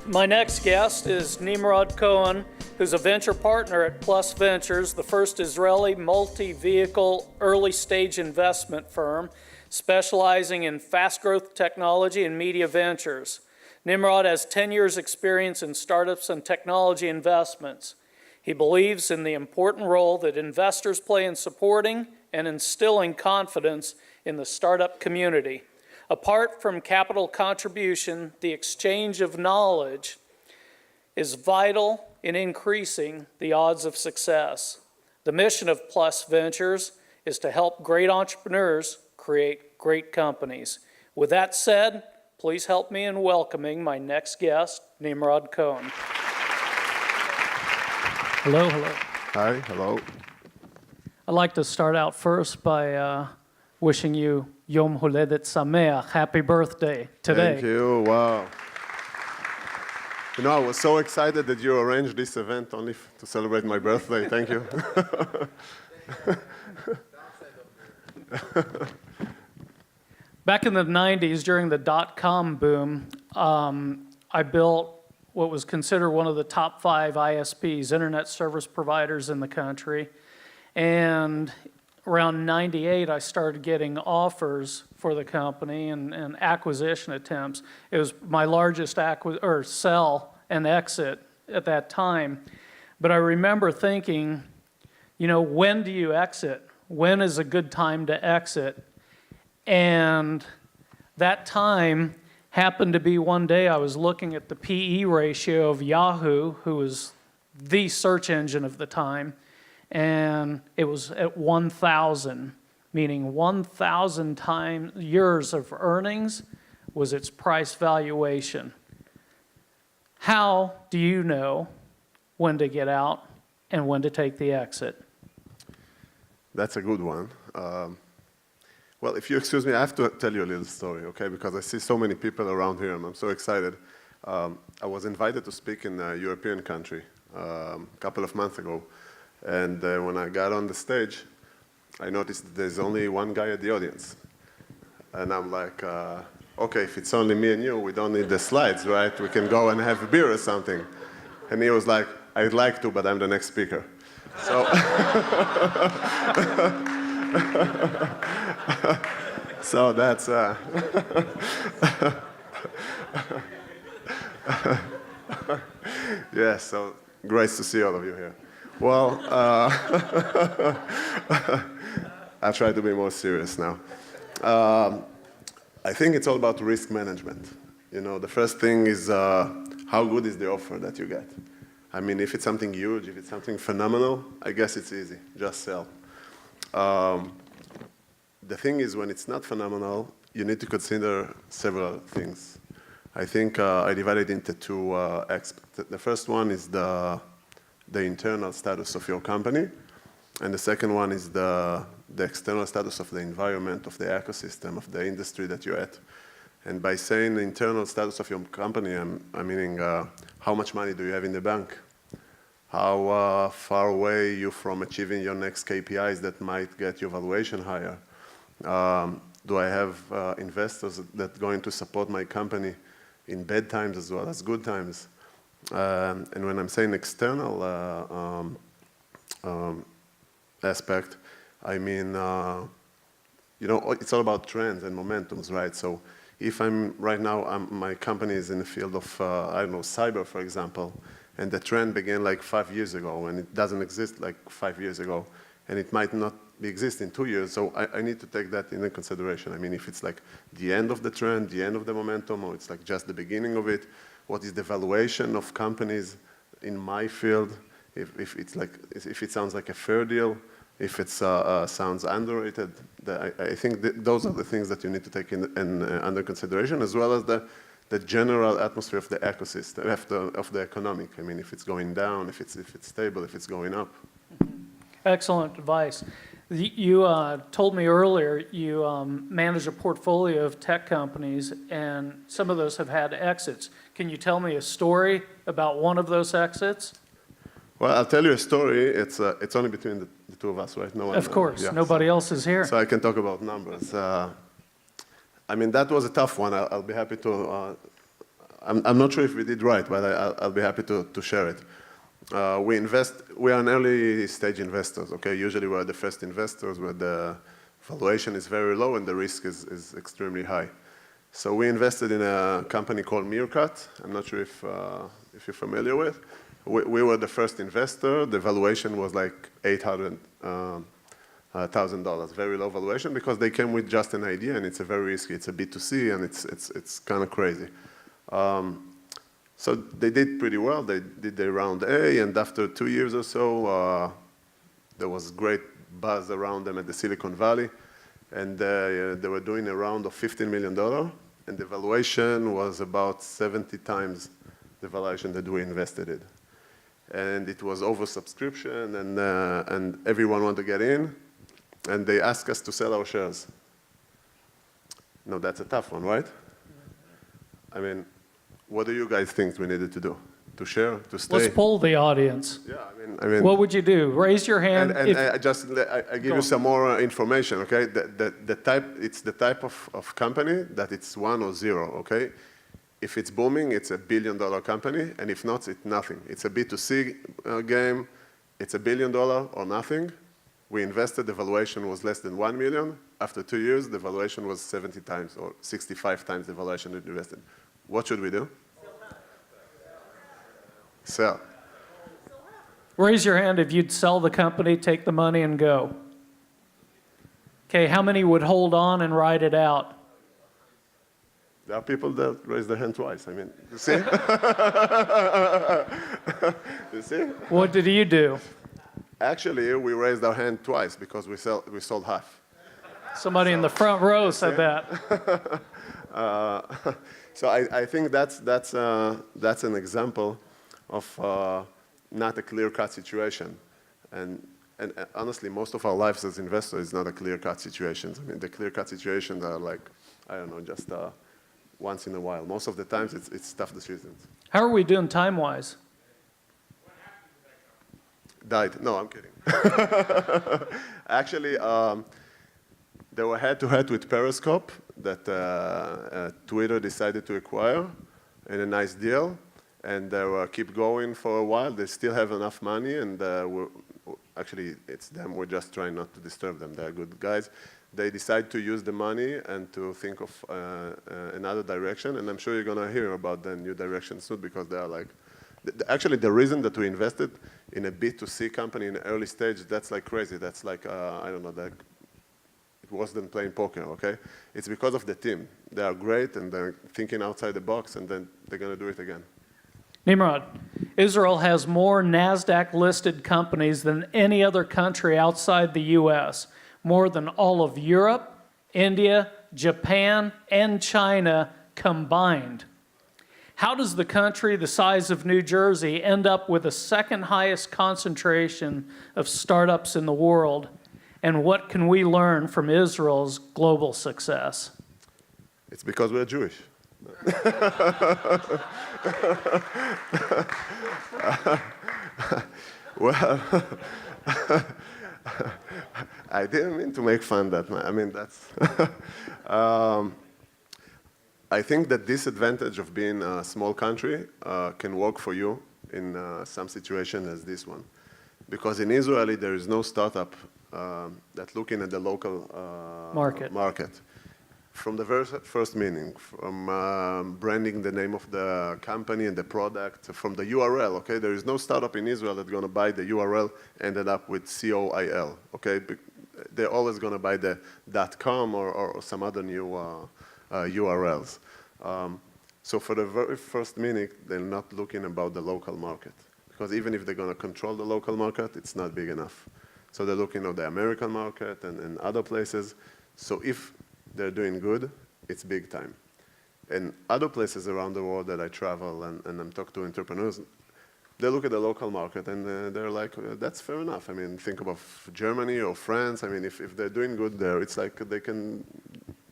My next guest is Nimrod Cohen, who's a venture partner at Plus Ventures, the first Israeli multi-vehicle early-stage investment firm specializing in fast-growth technology and media ventures. Nimrod has 10 years' experience in startups and technology investments. He believes in the important role that investors play in supporting and instilling confidence in the startup community. Apart from capital contribution, the exchange of knowledge is vital in increasing the odds of success. The mission of Plus Ventures is to help great entrepreneurs create great companies. With that said, please help me in welcoming my next guest, Nimrod Cohen. Hello, hello. Hi, hello. I'd like to start out first by wishing you Yom Holedet Sameach, happy birthday today. Thank you, wow. You know, I was so excited that you arranged this event only to celebrate my birthday. Thank you. Back in the 90s, during the dot-com boom, I built what was considered one of the top 5 ISPs, internet service providers in the country. And around 98, I started getting offers for the company and acquisition attempts. It was my largest sell and exit at that time. But I remember thinking, you know, when do you exit? When is a good time to exit? And that time happened to be one day I was looking at the PE ratio of Yahoo, who was the search engine of the time, and it was at 1,000, meaning 1,000 years of earnings was its price valuation. How do you know when to get out and when to take the exit? That's a good one. Well, if you excuse me, I have to tell you a little story, okay? Because I see so many people around here, and I'm so excited. I was invited to speak in a European country a couple of months ago. And when I got on the stage, I noticed that there's only one guy at the audience. And I'm like, okay, if it's only me and you, we don't need the slides, right? We can go and have a beer or something. And he was like, I'd like to, but I'm the next speaker. So, so that's, yeah, so great to see all of you here. Well, I'll try to be more serious now. I think it's all about risk management. You know, the first thing is how good is the offer that you get. I mean, if it's something huge, if it's something phenomenal, I guess it's easy, just sell. The thing is, when it's not phenomenal, you need to consider several things. I think I divided into 2 aspects. The first one is the internal status of your company, and the second one is the external status of the environment, of the ecosystem, of the industry that you're at. And by saying the internal status of your company, I'm meaning how much money do you have in the bank? How far away are you from achieving your next KPIs that might get your valuation higher? Do I have investors that are going to support my company in bad times as well as good times? And when I'm saying external aspect, I mean, you know, it's all about trends and momentums, right? So if right now, my company is in the field of, I don't know, cyber, for example, and the trend began like 5 years ago, and it doesn't exist like 5 years ago, and it might not exist in 2 years, so I need to take that into consideration. I mean, if it's like the end of the trend, the end of the momentum, or it's like just the beginning of it, what is the valuation of companies in my field, if it sounds like a fair deal, if it sounds underrated. I think those are the things that you need to take under consideration, as well as the general atmosphere of the ecosystem, of the economic. I mean, if it's going down, if it's stable, if it's going up. Excellent advice. You told me earlier you manage a portfolio of tech companies, and some of those have had exits. Can you tell me a story about one of those exits? Well, I'll tell you a story. It's only between the 2 of us, right? No one, of course. Yeah, nobody else is here. So I can talk about numbers. I mean, that was a tough one. I'll be happy to I'm not sure if we did right, but I'll be happy to share it. We are an early stage investors, okay? Usually we're the first investors where the valuation is very low and the risk is extremely high. So we invested in a company called Meerkat. I'm not sure if you're familiar with. We were the first investor. The valuation was like $800,000, very low valuation because they came with just an idea and it's a very risky. It's a B2C and it's kind of crazy. So they did pretty well. They did their round A, and after 2 years or so, there was great buzz around them at the Silicon Valley, and they were doing a round of $15 million, and the valuation was about 70 times the valuation that we invested in. And it was oversubscription, and everyone wanted to get in, and they asked us to sell our shares. Now, that's a tough one, right? I mean, what do you guys think we needed to do? To share? To stay? Let's poll the audience. Yeah, I mean. What would you do? Raise your hand. And I give you some more information, okay? It's the type of company that it's 1 or 0, okay? If it's booming, it's $1 billion company, and if not, it's nothing. It's a B2C game. It's $1 billion or nothing. We invested, the valuation was less than 1 million. After 2 years, the valuation was 70 times or 65 times the valuation we invested. What should we do? Sell. Raise your hand if you'd sell the company, take the money, and go. Okay, how many would hold on and ride it out? There are people that raise their hand twice. I mean, you see? You see? What did you do? Actually, we raised our hand twice because we sold half. Somebody in the front row said that. So I think that's an example of not a clear-cut situation. And honestly, most of our lives as investors is not a clear-cut situation. I mean, the clear-cut situations are like, I don't know, just once in a while. Most of the times, it's tough decisions. How are we doing time-wise? Died. No, I'm kidding. Actually, they were head-to-head with Periscope that Twitter decided to acquire in a nice deal. And they will keep going for a while. They still have enough money, and actually, it's them. We're just trying not to disturb them. They're good guys. They decide to use the money and to think of another direction, and I'm sure you're going to hear about the new direction soon because they are like, actually, the reason that we invested in a B2C company in the early stage, that's like crazy. That's like, I don't know, that it wasn't playing poker, okay? It's because of the team. They are great, and they're thinking outside the box, and then they're going to do it again. Nimrod, Israel has more NASDAQ-listed companies than any other country outside the U.S., more than all of Europe, India, Japan, and China combined. How does the country the size of New Jersey end up with the second highest concentration of startups in the world? And what can we learn from Israel's global success? It's because we're Jewish. Well, I didn't mean to make fun that much. I mean, that's... I think that this advantage of being a small country can work for you in some situation as this one. Because in Israel, there is no startup that's looking at the local market. From the very first meaning, from branding the name of the company and the product, from the URL, okay? There is no startup in Israel that's going to buy the URL and end up with COIL, okay? They're always going to buy the .com or some other new URLs. So for the very first meaning, they're not looking about the local market. Because even if they're going to control the local market, it's not big enough. So they're looking at the American market and other places. So if they're doing good, it's big time. And other places around the world that I travel and I'm talking to entrepreneurs, they look at the local market and they're like, that's fair enough. I mean, think about Germany or France. I mean, if they're doing good there, it's like they can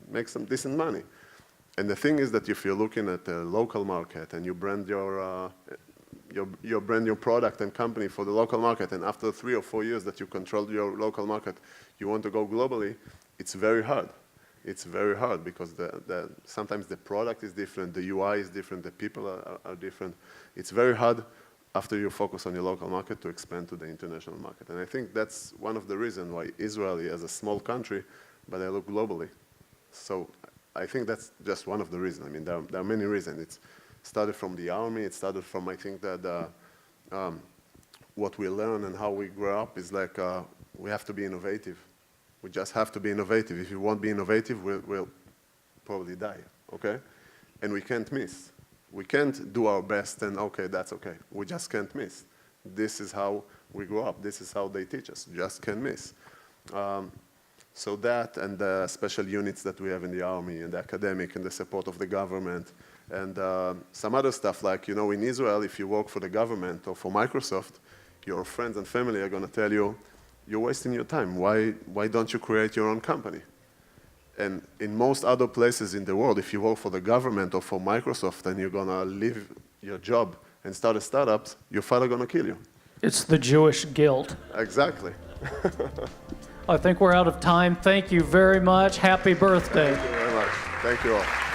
make some decent money. And the thing is that if you're looking at the local market and you brand your product and company for the local market, and after 3 or 4 years that you control your local market, you want to go globally, it's very hard. it's very hard because sometimes the product is different, the UI is different, the people are different. It's very hard after you focus on your local market to expand to the international market. And I think that's one of the reasons why Israel is a small country, but they look globally. So I think that's just one of the reasons. I mean, there are many reasons. It started from the army. It started from, I think, that what we learn and how we grow up is like we have to be innovative. We just have to be innovative. If you won't be innovative, we'll probably die, okay? And we can't miss. We can't do our best and, okay, that's okay. We just can't miss. This is how we grow up. This is how they teach us. Just can't miss. So that and the special units that we have in the army and the academic and the support of the government and some other stuff like, you know, in Israel, if you work for the government or for Microsoft, your friends and family are going to tell you, you're wasting your time. Why don't you create your own company? And in most other places in the world, if you work for the government or for Microsoft and you're going to leave your job and start a startup, your father going to kill you. It's the Jewish guilt. Exactly. I think we're out of time. Thank you very much. Happy birthday. Thank you very much. Thank you all.